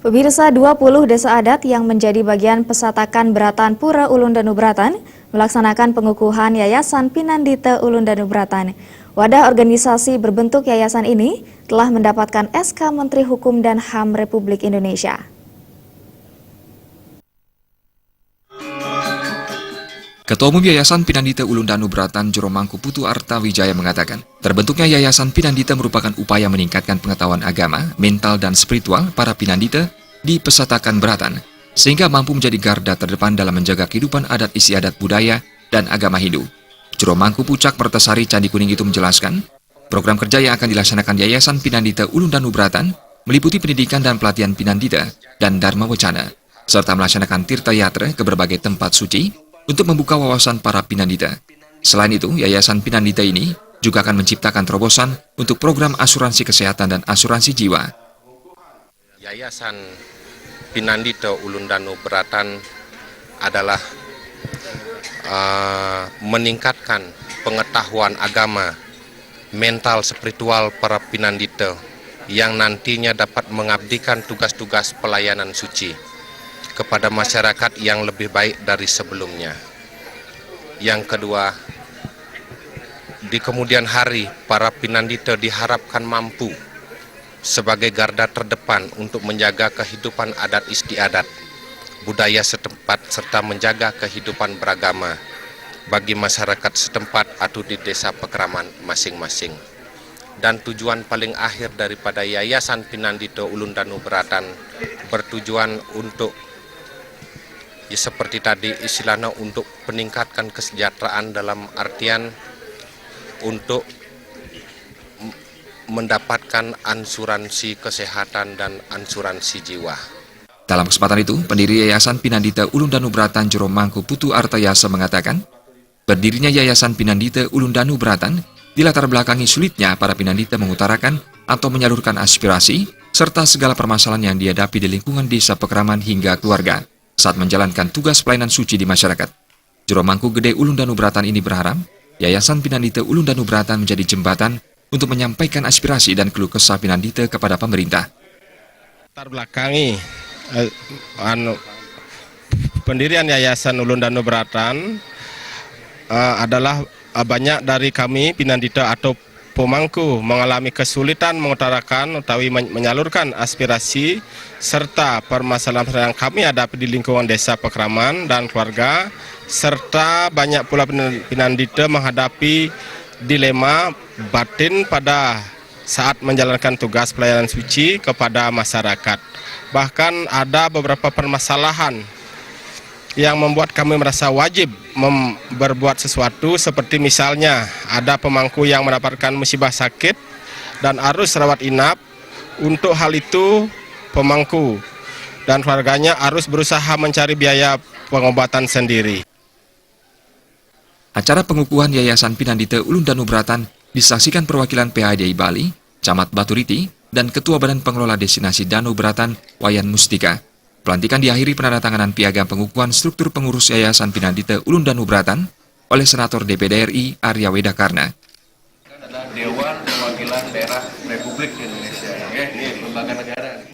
Pemirsa, 20 desa adat yang menjadi bagian Pesatakan Beratan Pura Ulun Danubratan melaksanakan pengukuhan Yayasan Pinandita Ulun Danubratan. Wadah organisasi berbentuk yayasan ini telah mendapatkan SK Menteri Hukum dan HAM Republik Indonesia. Ketua Umum Yayasan Pinandita Ulun Danubratan Jero Mangkuputu Artawijaya mengatakan, terbentuknya Yayasan Pinandita merupakan upaya meningkatkan pengetahuan agama, mental, dan spiritual para Pinandita di Pesatakan Beratan, sehingga mampu menjadi garda terdepan dalam menjaga kehidupan adat istiadat budaya dan agama Hindu. Jero Mangkupucak Pertasari Candi Kuning itu menjelaskan, program kerja yang akan dilaksanakan Yayasan Pinandita Ulun Danubratan meliputi pendidikan dan pelatihan Pinandita dan Dharma Wacana, serta melaksanakan tirta yatra ke berbagai tempat suci untuk membuka wawasan para Pinandita. Selain itu, Yayasan Pinandita ini juga akan menciptakan terobosan untuk program asuransi kesehatan dan asuransi jiwa. Yayasan Pinandita Ulun Danubratan adalah meningkatkan pengetahuan agama, mental, spiritual para Pinandita yang nantinya dapat mengabdikan tugas-tugas pelayanan suci kepada masyarakat yang lebih baik dari sebelumnya. Yang kedua, di kemudian hari para Pinandita diharapkan mampu sebagai garda terdepan untuk menjaga kehidupan adat istiadat, budaya setempat serta menjaga kehidupan beragama bagi masyarakat setempat atau di desa pekeraman masing-masing. Dan tujuan paling akhir daripada Yayasan Pinandita Ulun Danubratan bertujuan untuk seperti tadi istilahnya untuk meningkatkan kesejahteraan dalam artian untuk mendapatkan asuransi kesehatan dan asuransi jiwa. Dalam kesempatan itu, pendiri Yayasan Pinandita Ulun Danubratan Jero Mangkuputu Artayasa mengatakan, berdirinya Yayasan Pinandita Ulun Danubratan dilatar belakangi sulitnya para Pinandita mengutarakan atau menyalurkan aspirasi serta segala permasalahan yang dihadapi di lingkungan desa pekeraman hingga keluarga saat menjalankan tugas pelayanan suci di masyarakat. Jero Mangku Gede Ulun Danubratan ini berharap Yayasan Pinandita Ulun Danubratan menjadi jembatan untuk menyampaikan aspirasi dan keluh kesah Pinandita kepada pemerintah. Latar belakangi pendirian Yayasan Ulun Danubratan adalah banyak dari kami Pinandita atau pemangku mengalami kesulitan mengutarakan atau menyalurkan aspirasi serta permasalahan yang kami hadapi di lingkungan desa pekeraman dan keluarga, serta banyak pula Pinandita menghadapi dilema batin pada saat menjalankan tugas pelayanan suci kepada masyarakat. Bahkan ada beberapa permasalahan yang membuat kami merasa wajib berbuat sesuatu, seperti misalnya ada pemangku yang mendapatkan musibah sakit dan harus rawat inap. Untuk hal itu pemangku dan keluarganya harus berusaha mencari biaya pengobatan sendiri. Acara pengukuhan Yayasan Pinandita Ulun Danubratan disaksikan perwakilan PHDI Bali, Camat Baturiti, dan Ketua Badan Pengelola Destinasi Danubratan Wayan Mustika. Pelantikan diakhiri penandatanganan piagam pengukuhan struktur pengurus Yayasan Pinandita Ulun Danubratan oleh Senator DPD RI Arya Wedakarna. Adalah Dewan Perwakilan Daerah Republik Indonesia, ini lembaga negara.